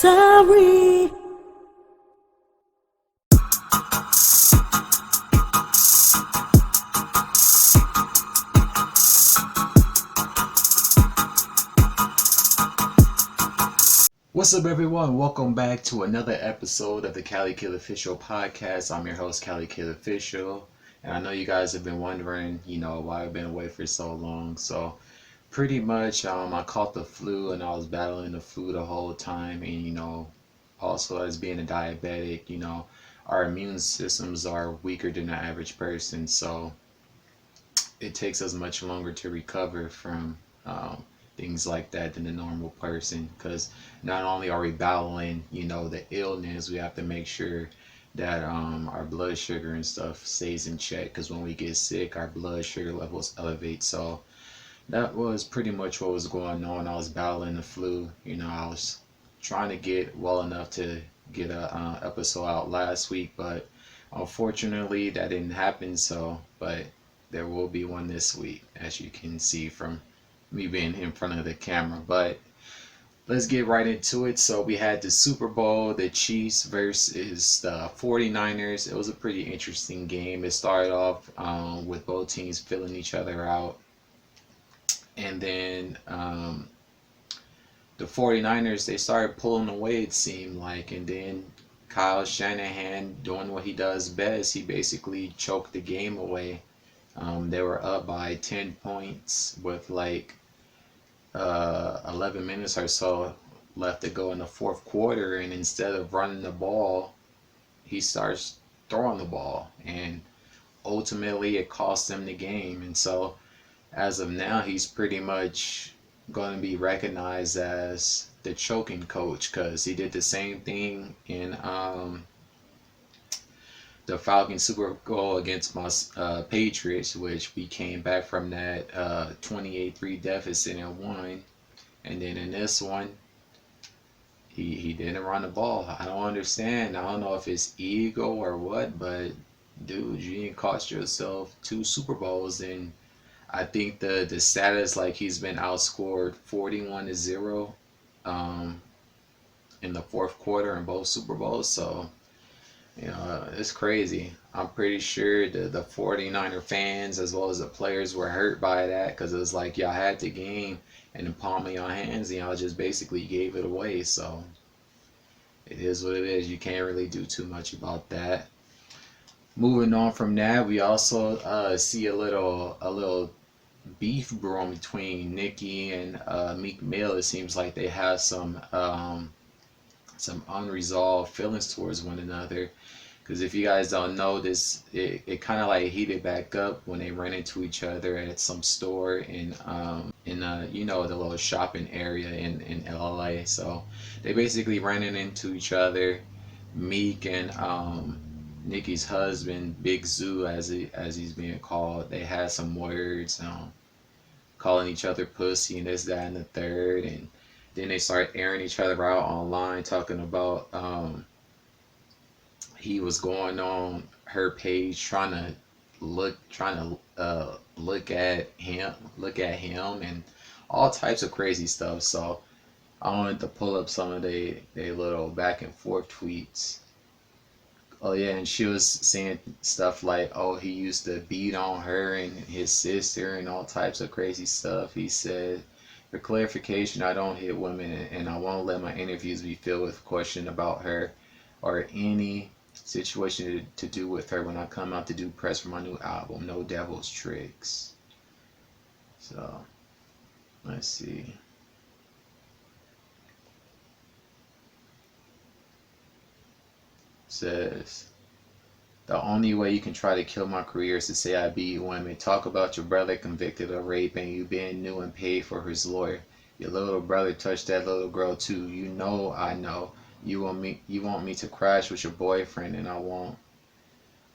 Sorry. What's up, everyone? Welcome back to another episode of the CaliKidOfficial Podcast. I'm your host, CaliKidOfficial, and I know you guys have been wondering, why I've been away for so long. So, pretty much, I caught the flu, and I was battling the flu the whole time. And also as being a diabetic, our immune systems are weaker than the average person, so it takes us much longer to recover from things like that than a normal person, because not only are we battling the illness, we have to make sure that our blood sugar and stuff stays in check, because when we get sick our blood sugar levels elevate. So that was pretty much what was going on. I was battling the flu. I was trying to get well enough to get a episode out last week, but unfortunately that didn't happen. But there will be one this week, as you can see from me being in front of the camera. But let's get right into it. So we had the Super Bowl, the Chiefs versus the 49ers. It was a pretty interesting game. It started off with both teams filling each other out. And then the 49ers, they started pulling away, it seemed like. And then Kyle Shanahan, doing what he does best, he basically choked the game away. They were up by 10 points with 11 minutes or so left to go in the fourth quarter, and instead of running the ball, he starts throwing the ball, and ultimately it cost them the game. And so as of now, he's pretty much going to be recognized as the choking coach, because he did the same thing in the Falcons Super Bowl against my Patriots, which we came back from that 28-3 deficit and won. And then in this one, he didn't run the ball. I don't understand. I don't know if it's ego or what, but dude, you didn't cost yourself 2 Super Bowls. And I think the status, like, he's been outscored 41-0 in the fourth quarter in both Super Bowls. So it's crazy. I'm pretty sure the 49er fans as well as the players were hurt by that, because it was like y'all had the game in the palm of your hands and y'all just basically gave it away. So it is what it is. You can't really do too much about that. Moving on from that, we also see a little beef brewing between Nicki and Meek Mill. It seems like they have some unresolved feelings towards one another. Because if you guys don't know this, it kind of like heated back up when they ran into each other at some store in the little shopping area in LA. So they basically ran into each other. Meek and Nicki's husband, Big Zoo as he's being called, they had some words, calling each other pussy and this, that, and the third. And then they started airing each other out online, talking about he was going on her page trying to look at him and all types of crazy stuff. So I wanted to pull up some of they little back and forth tweets. Oh yeah, and she was saying stuff like, oh, he used to beat on her and his sister and all types of crazy stuff. He said, for clarification, I don't hit women, and I won't let my interviews be filled with questions about her or any situation to do with her when I come out to do press for my new album, No Devil's Tricks. So, let's see. Says, the only way you can try to kill my career is to say I beat women. Talk about your brother convicted of rape and you being new and paid for his lawyer. Your little brother touched that little girl too. I know. You want me to crash with your boyfriend, and I won't.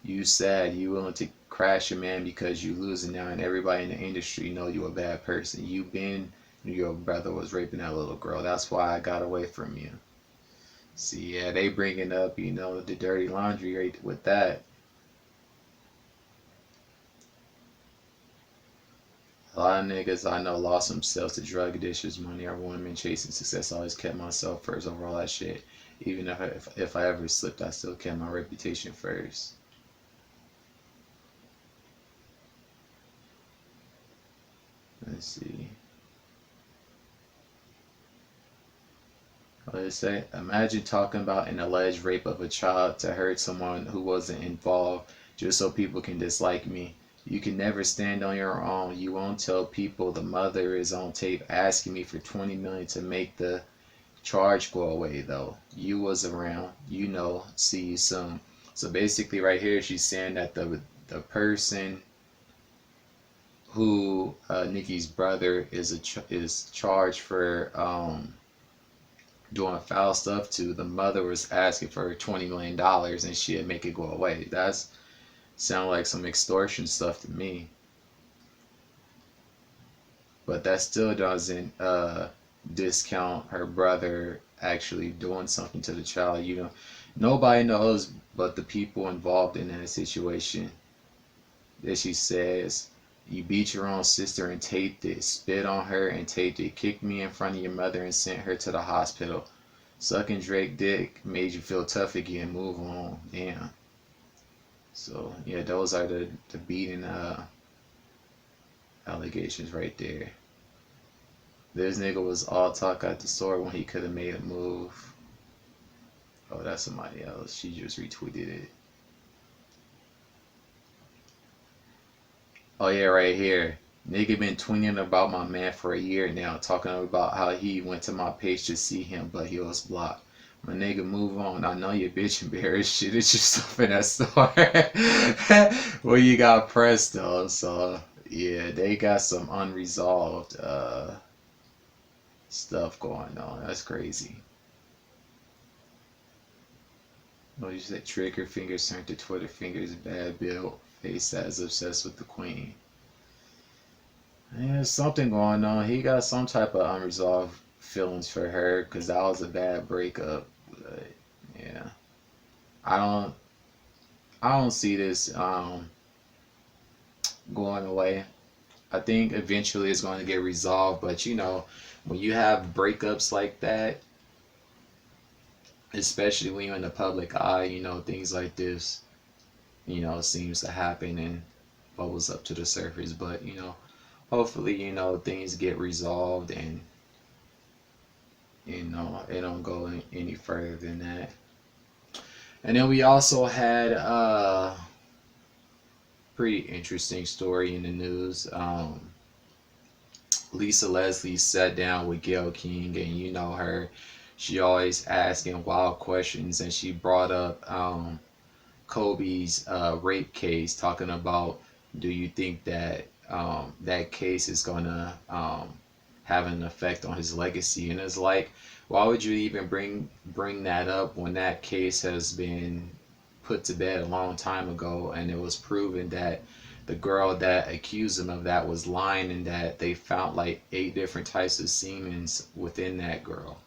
You sad. You willing to crash a man because you losing now, and everybody in the industry know you a bad person. You been knew your brother was raping that little girl. That's why I got away from you. See, yeah, they bringing up, the dirty laundry right with that. A lot of niggas I know lost themselves to drug addictions, money, or women chasing success. I always kept myself first over all that shit. Even if I ever slipped, I still kept my reputation first. Let's see. Let's say, imagine talking about an alleged rape of a child to hurt someone who wasn't involved just so people can dislike me. You can never stand on your own. You won't tell people the mother is on tape asking me for 20 million to make the charge go away though. You was around, you know, see you soon. So basically right here she's saying that the person who Nicki's brother is charged for doing foul stuff to, the mother was asking for $20 million and she'd make it go away. That's sound like some extortion stuff to me. But that still doesn't discount her brother actually doing something to the child. You know, nobody knows but the people involved in that situation. That she says, you beat your own sister and taped it, spit on her and taped it, kicked me in front of your mother and sent her to the hospital. Sucking Drake dick made you feel tough again, move on. Damn. So yeah, those are the beating allegations right there. This nigga was all talk at the store when he could have made a move. Oh, that's somebody else. She just retweeted it. Oh yeah, right here. Nigga been tweeting about my man for a year now, talking about how he went to my page to see him, but he was blocked. My nigga, move on. I know you bitch embarrassed shit. It's just stuff in that store. Well, you got pressed though, so yeah, they got some unresolved stuff going on. That's crazy. What you said? Trigger fingers turned to Twitter fingers. Bad Bill face that is obsessed with the queen. Yeah, there's something going on. He got some type of unresolved feelings for her because that was a bad breakup. But yeah, I don't, I don't see this going away. I think eventually it's going to get resolved. But you know, when you have breakups like that, especially when you're in the public eye, you know, things like this, you know, seems to happen and bubbles up to the surface. But you know, hopefully, you know, things get resolved and you know it don't go any further than that. And then we also had a pretty interesting story in the news. Lisa Leslie sat down with Gayle King, and you know her, she always asking wild questions, and she brought up Kobe's rape case, talking about, do you think that that case is gonna have an effect on his legacy? And it's like, why would you even bring that up when that case has been put to bed a long time ago, and it was proven that the girl that accused him of that was lying, and that they found like 8 different types of semens within that girl.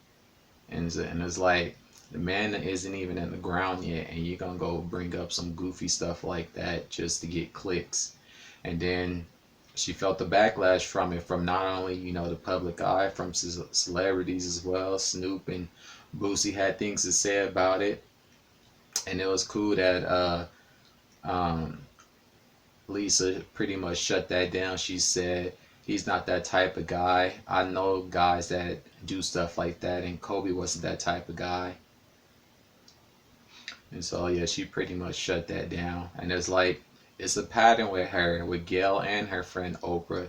And it's like, the man isn't even in the ground yet, and you're gonna go bring up some goofy stuff like that just to get clicks. And then she felt the backlash from it, from not only, you know, the public eye, from celebrities as well. Snoop and Boosie had things to say about it, and it was cool that um, Lisa pretty much shut that down. She said he's not that type of guy. I know guys that do stuff like that, and Kobe wasn't that type of guy. And so yeah, she pretty much shut that down. And it's like, it's a pattern with her, with Gayle and her friend Oprah.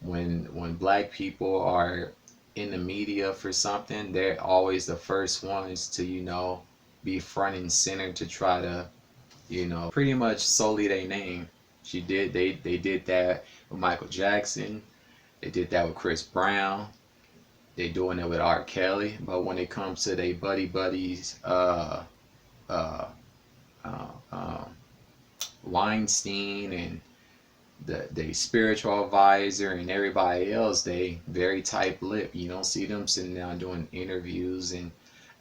When black people are in the media for something, they're always the first ones to, you know, be front and center to try to, you know, pretty much solely their name. They did that with Michael Jackson. They did that with Chris Brown. They doing it with R. Kelly. But when it comes to they buddies, uh, um, Weinstein and the spiritual advisor and everybody else, they very tight-lipped. You don't see them sitting down doing interviews and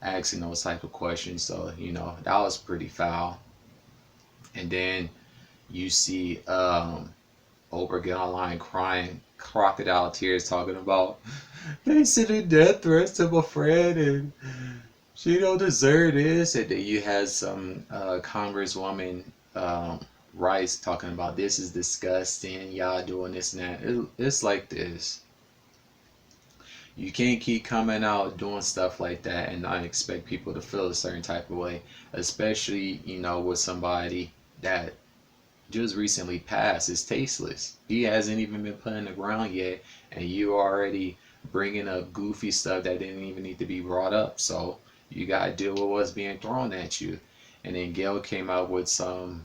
asking those type of questions. So you know that was pretty foul. And then you see Oprah get online crying crocodile tears talking about they sending death threats to my friend and she don't deserve this. And then you had some Congresswoman Rice talking about this is disgusting, y'all doing this and that. It's like this. You can't keep coming out doing stuff like that and not expect people to feel a certain type of way, especially, with somebody that just recently passed. Is tasteless. He hasn't even been put in the ground yet, and you already bringing up goofy stuff that didn't even need to be brought up. So you gotta deal with what's being thrown at you. And then Gayle came out with some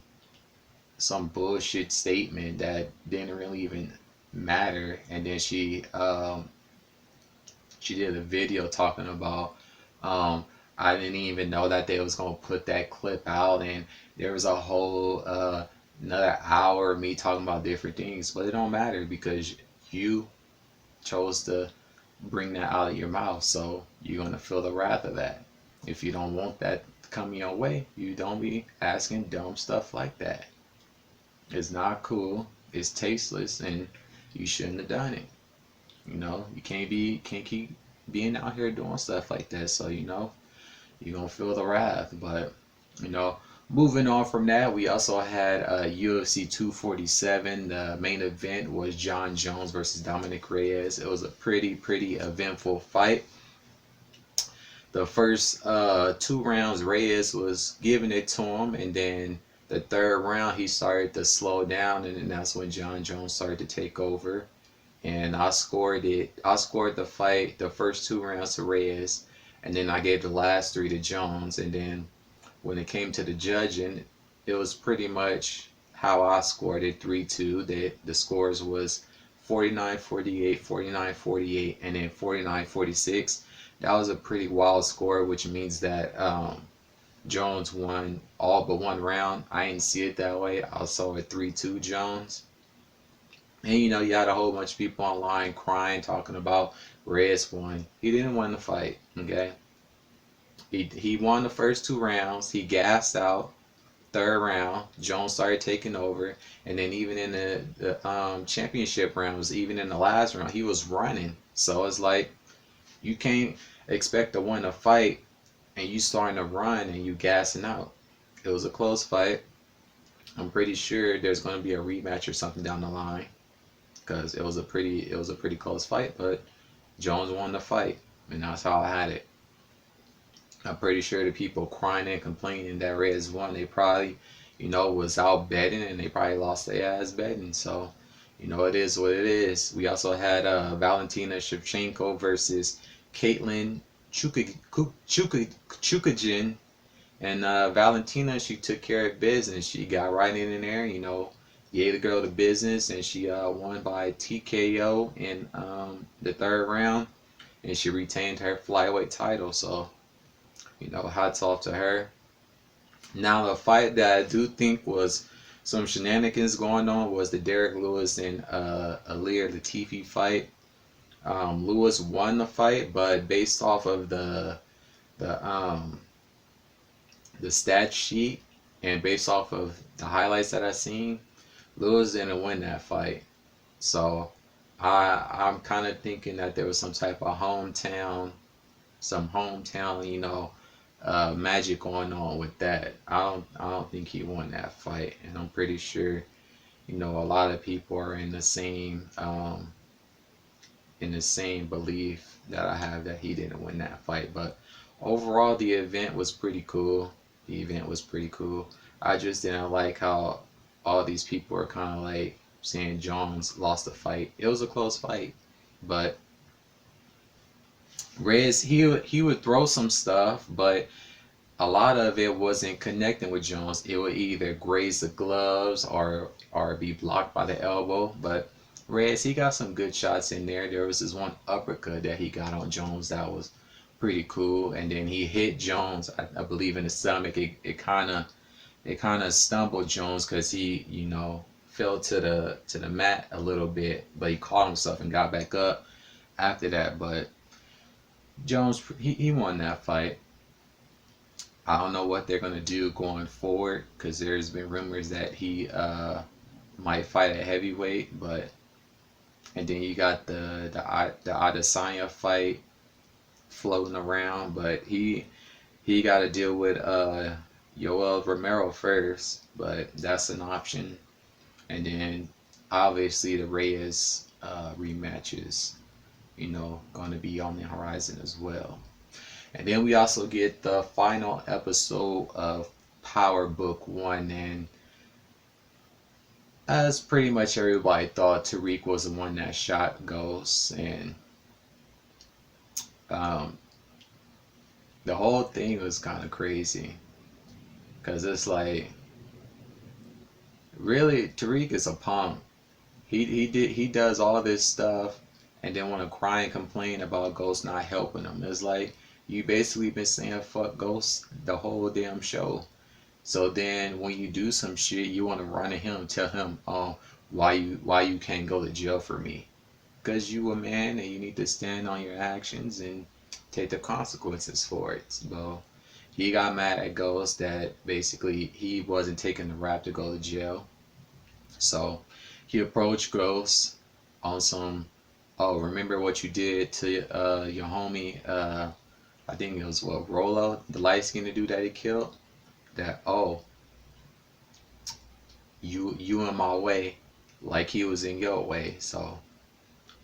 bullshit statement that didn't really even matter, and then she did a video talking about I didn't even know that they was gonna put that clip out, and there was a whole another hour of me talking about different things, but it don't matter because you chose to bring that out of your mouth, so you're gonna feel the wrath of that. If you don't want that coming your way, you don't be asking dumb stuff like that. It's not cool, it's tasteless, and you shouldn't have done it. You can't keep being out here doing stuff like that. So you're gonna feel the wrath. But you know, moving on from that, we also had UFC 247. The main event was Jon Jones versus Dominick Reyes. It was a pretty eventful fight. The first 2 rounds, Reyes was giving it to him, and then the third round he started to slow down, and then that's when Jon Jones started to take over. And I scored it. I scored the fight, the first 2 rounds to Reyes, and then I gave the last 3 to Jones. And then when it came to the judging, it was pretty much how I scored it, 3-2. The scores was 49-48, 49-48, and then 49-46. That was a pretty wild score, which means that Jones won all but 1 round. I didn't see it that way. I saw it 3-2 Jones. And you had a whole bunch of people online crying, talking about Reyes won. He didn't win the fight, okay? He won the first 2 rounds. He gassed out. Third round, Jones started taking over. And then even in the championship rounds, even in the last round, he was running. So it's like, you can't expect to win a fight and you starting to run and you gassing out. It was a close fight. I'm pretty sure there's going to be a rematch or something down the line, because it was a pretty close fight, but Jones won the fight, and that's how I had it. I'm pretty sure the people crying and complaining that Reyes won, they probably, was out betting, and they probably lost their ass betting. So, it is what it is. We also had Valentina Shevchenko versus Katlyn Chookagian. And Valentina, she took care of business. She got right in there, gave the girl the business, and she won by TKO in the third round, and she retained her flyweight title. So, hats off to her. Now, the fight that I do think was some shenanigans going on was the Derrick Lewis and Ilir Latifi fight. Lewis won the fight, but based off of the stat sheet and based off of the highlights that I seen, Lewis didn't win that fight. So I'm kind of thinking that there was some type of hometown, magic going on with that. I don't think he won that fight, and I'm pretty sure, a lot of people are in the same belief that I have, that he didn't win that fight. But overall, the event was pretty cool. I just didn't like how all these people are kind of like saying Jones lost the fight. It was a close fight, but Reyes, he would throw some stuff, but a lot of it wasn't connecting with Jones. It would either graze the gloves or be blocked by the elbow. But Reyes, he got some good shots in there. There was this one uppercut that he got on Jones that was pretty cool, and then he hit Jones, I believe, in the stomach. It kind of stumbled Jones, because he fell to the mat a little bit, but he caught himself and got back up after that. But Jones, he won that fight. I don't know what they're gonna do going forward, because there's been rumors that he might fight at heavyweight, but and then you got the Adesanya fight floating around, but he got to deal with Yoel Romero first, but that's an option. And then obviously the Reyes rematches, going to be on the horizon as well. And then we also get the final episode of Power Book 1, and as pretty much everybody thought, Tariq was the one that shot Ghost, and um, the whole thing was kind of crazy, because it's like, really, Tariq is a punk. He does all this stuff, and then want to cry and complain about Ghost not helping him. It's like, you basically been saying fuck Ghost the whole damn show. So then when you do some shit, you want to run to him, tell him, why you can't go to jail for me? Because you a man and you need to stand on your actions and take the consequences for it. So he got mad at Ghost that basically he wasn't taking the rap to go to jail. So he approached Ghost on some, oh, remember what you did to your homie, I think it was what, Rolo, the light skinned dude that he killed? That, oh, you in my way like he was in your way. So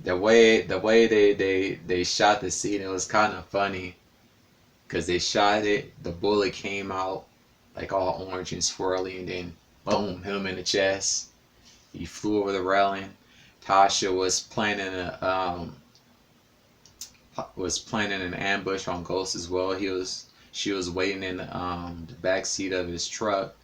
the way they shot the scene, it was kind of funny, because they shot it, the bullet came out like all orange and swirly, and then boom, hit him in the chest. He flew over the railing. Tasha was planning an ambush on Ghost as well. She was waiting in the back seat of his truck,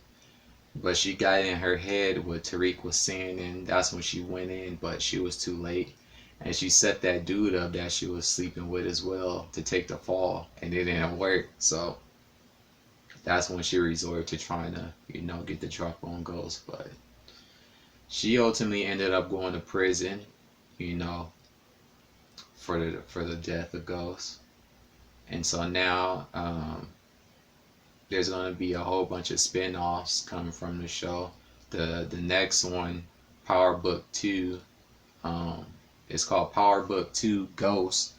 but she got in her head what Tariq was saying, and that's when she went in, but she was too late. And she set that dude up that she was sleeping with as well to take the fall, and it didn't work. So that's when she resorted to trying to, get the drop on Ghost. But she ultimately ended up going to prison, for the death of Ghost. And so now there's going to be a whole bunch of spin-offs coming from the show. The next one, Power Book 2, it's called Power Book 2 Ghost,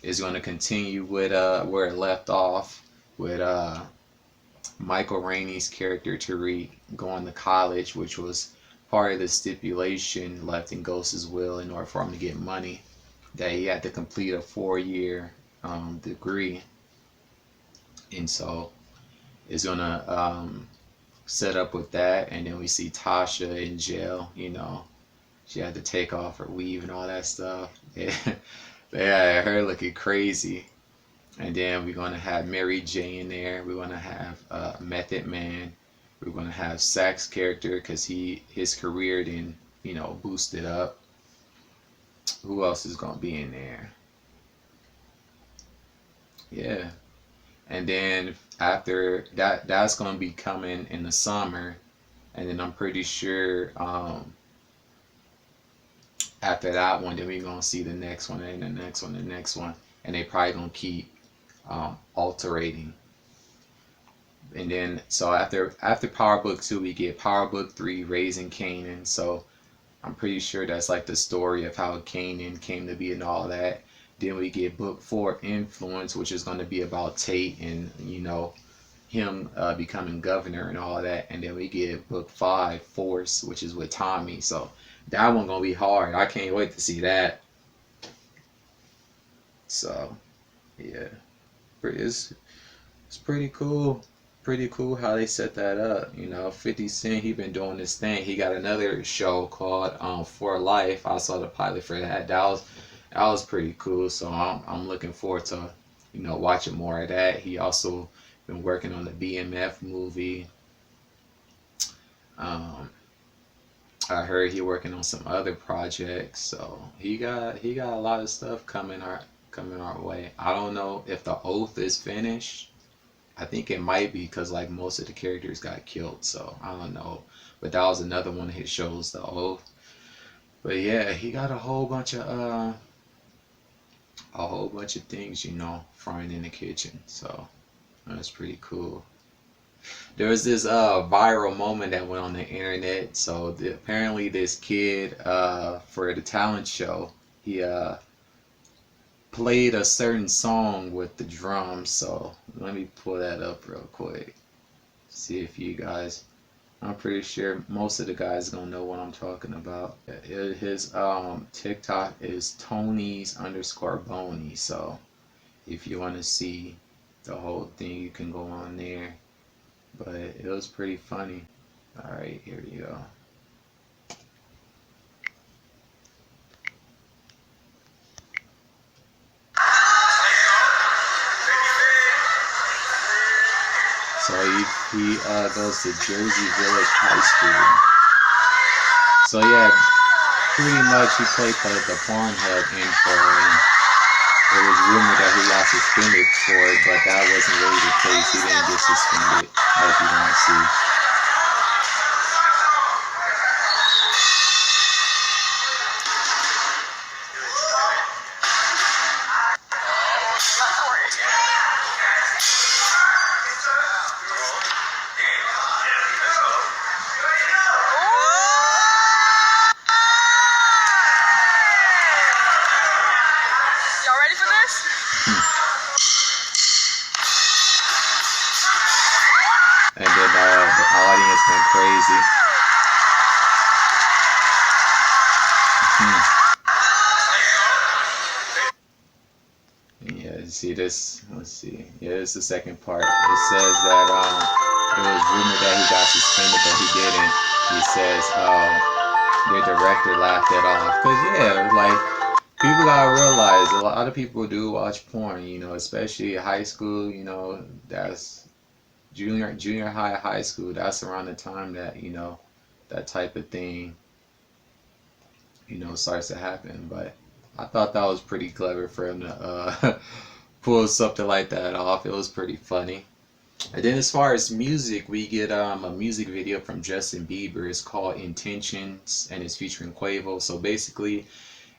is going to continue with where it left off, with Michael Rainey's character Tariq going to college, which was part of the stipulation left in Ghost's will in order for him to get money, that he had to complete a 4-year degree. And so it's gonna set up with that. And then we see Tasha in jail. She had to take off her weave and all that stuff. They had her looking crazy. And then we're gonna have Mary J in there. We're gonna have Method Man. We're gonna have Sax's character, because his career then boosted up. Who else is gonna be in there? Yeah. And then after that, that's gonna be coming in the summer. And then I'm pretty sure after that one, then we're gonna see the next one and the next one and the next one. And they probably gonna keep alterating. And then so after Power Book 2, we get Power Book 3, Raising Kanan. So I'm pretty sure that's like the story of how Kanan came to be and all that. Then we get Book 4, Influence, which is going to be about Tate and him becoming governor and all that. And then we get Book 5, Force, which is with Tommy. So that one gonna be hard. I can't wait to see that. So yeah, it's pretty cool. Pretty cool how they set that up. 50 Cent, he been doing this thing. He got another show called For Life. I saw the pilot for that. That was pretty cool. So I'm looking forward to watching more of that. He also been working on the BMF movie. I heard he working on some other projects. So he got a lot of stuff coming our way. I don't know if The Oath is finished. I think it might be, because like most of the characters got killed, so I don't know. But that was another one of his shows, The Oath. But yeah, he got a whole bunch of things, frying in the kitchen. So that's pretty cool. There was this viral moment that went on the internet. So apparently this kid for the talent show, he played a certain song with the drums. So let me pull that up real quick. See if you guys. I'm pretty sure most of the guys gonna know what I'm talking about. His TikTok is Tony's underscore Boney. So if you want to see the whole thing, you can go on there. But it was pretty funny. All right, here we go. So he goes to Jersey Village High School. So yeah, pretty much he played the Pornhub info, and it was rumored that he got suspended for it, but that wasn't really the case. He didn't get suspended, as you want to see. And then the audience went crazy. Yeah, see this. Let's see. Yeah, this is the second part. It says that it was rumored that he got suspended, but he didn't. He says the director laughed it off. Cause yeah, like people gotta realize a lot of people do watch porn. You know, especially high school. You know, that's junior high school. That's around the time that that type of thing starts to happen. But I thought that was pretty clever for him to pull something like that off. It was pretty funny. And then as far as music, we get a music video from Justin Bieber. It's called Intentions, and it's featuring Quavo. So basically,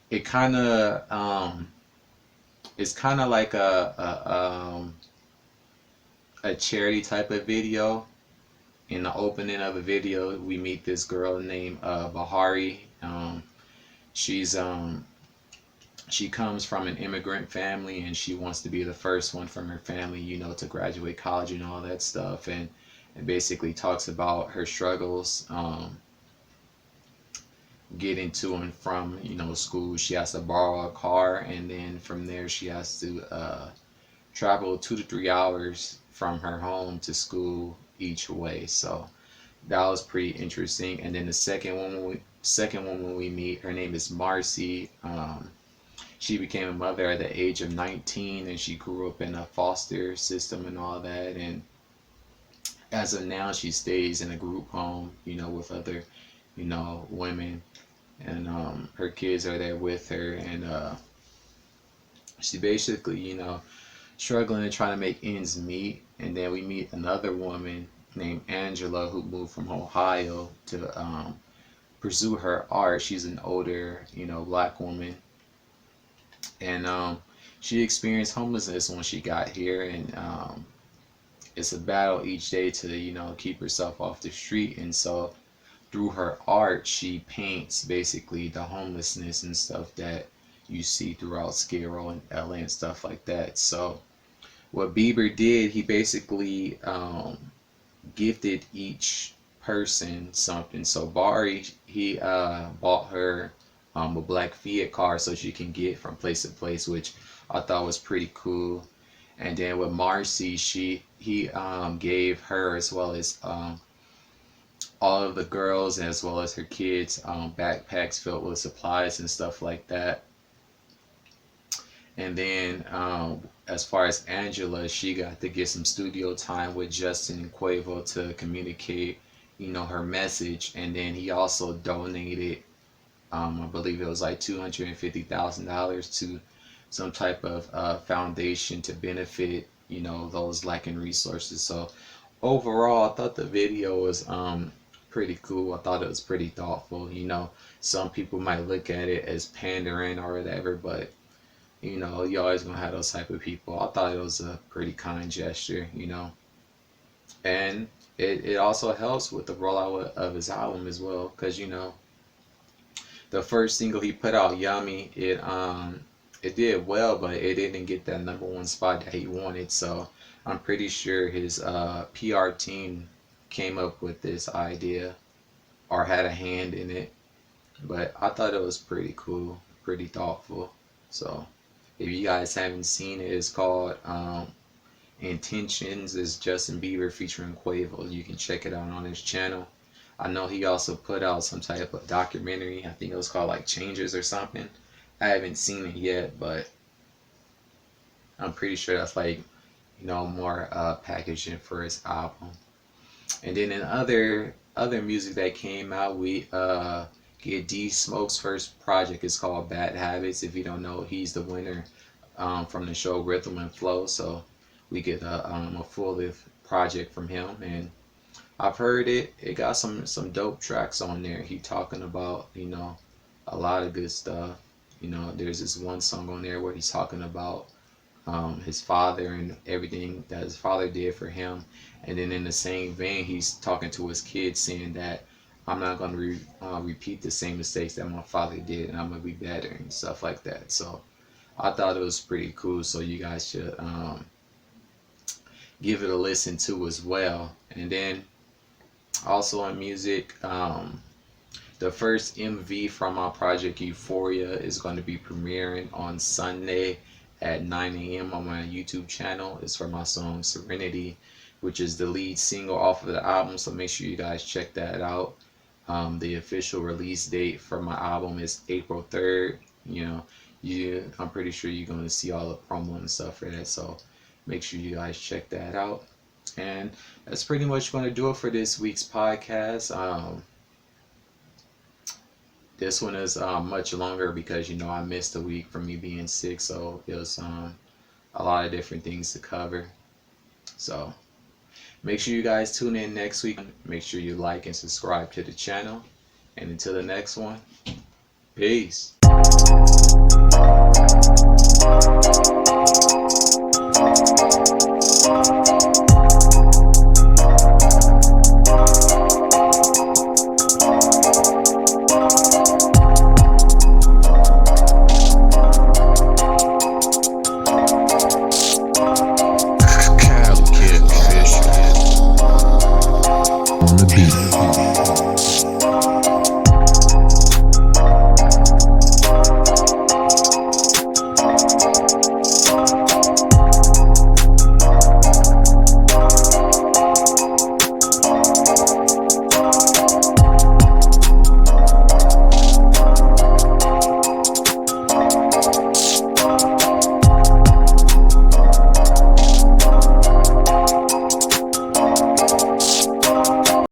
it kind of it's kind of like a charity type of video. In the opening of the video, we meet this girl named Bahari. She's she comes from an immigrant family, and she wants to be the first one from her family, to graduate college and all that stuff. And basically talks about her struggles getting to and from, school. She has to borrow a car, and then from there she has to travel 2 to 3 hours from her home to school each way. So that was pretty interesting. And then the second woman we meet, her name is Marcy. She became a mother at the age of 19, and she grew up in a foster system and all that. And as of now, she stays in a group home, with other, women. And her kids are there with her. And she basically, struggling to try to make ends meet. And then we meet another woman named Angela, who moved from Ohio to pursue her art. She's an older, black woman. And she experienced homelessness when she got here, and it's a battle each day to keep herself off the street. And so through her art, she paints basically the homelessness and stuff that you see throughout Skid Row and LA and stuff like that. So what Bieber did, he basically gifted each person something. So Bari, he bought her a black Fiat car so she can get from place to place, which I thought was pretty cool. And then with Marcy, he gave her, as well as all of the girls as well as her kids, backpacks filled with supplies and stuff like that. And then as far as Angela, she got to get some studio time with Justin and Quavo to communicate, her message. And then he also donated, I believe it was like $250,000 to some type of foundation to benefit, those lacking resources. So overall, I thought the video was pretty cool. I thought it was pretty thoughtful. Some people might look at it as pandering or whatever, but you always gonna have those type of people. I thought it was a pretty kind gesture. And it also helps with the rollout of his album as well, because the first single he put out, Yummy, it did well, but it didn't get that number one spot that he wanted. So I'm pretty sure his PR team came up with this idea or had a hand in it. But I thought it was pretty cool, pretty thoughtful. So if you guys haven't seen it, it's called Intentions. Is Justin Bieber featuring Quavo. You can check it out on his channel. I know he also put out some type of documentary. I think it was called like Changes or something. I haven't seen it yet, but I'm pretty sure that's like, more packaging for his album. And then in other music that came out, we get Dsmoke's first project. It's called Bad Habits. If you don't know, he's the winner from the show Rhythm and Flow. So we get a full project from him, and I've heard it. It got some dope tracks on there. He talking about a lot of good stuff. There's this one song on there where he's talking about his father and everything that his father did for him, and then in the same vein, he's talking to his kids, saying that I'm not going to repeat the same mistakes that my father did, and I'm going to be better and stuff like that. So I thought it was pretty cool. So you guys should give it a listen to as well. And then also in music, the first MV from my project Euphoria is going to be premiering on Sunday at 9 a.m. on my YouTube channel. It's for my song Serenity, which is the lead single off of the album. So make sure you guys check that out. The official release date for my album is April 3rd. I'm pretty sure you're going to see all the promo and stuff for that. So make sure you guys check that out. And that's pretty much going to do it for this week's podcast. This one is much longer because I missed a week from me being sick, so it was a lot of different things to cover. So make sure you guys tune in next week. Make sure you like and subscribe to the channel. And until the next one, peace. CaliKidOfficial on the beat.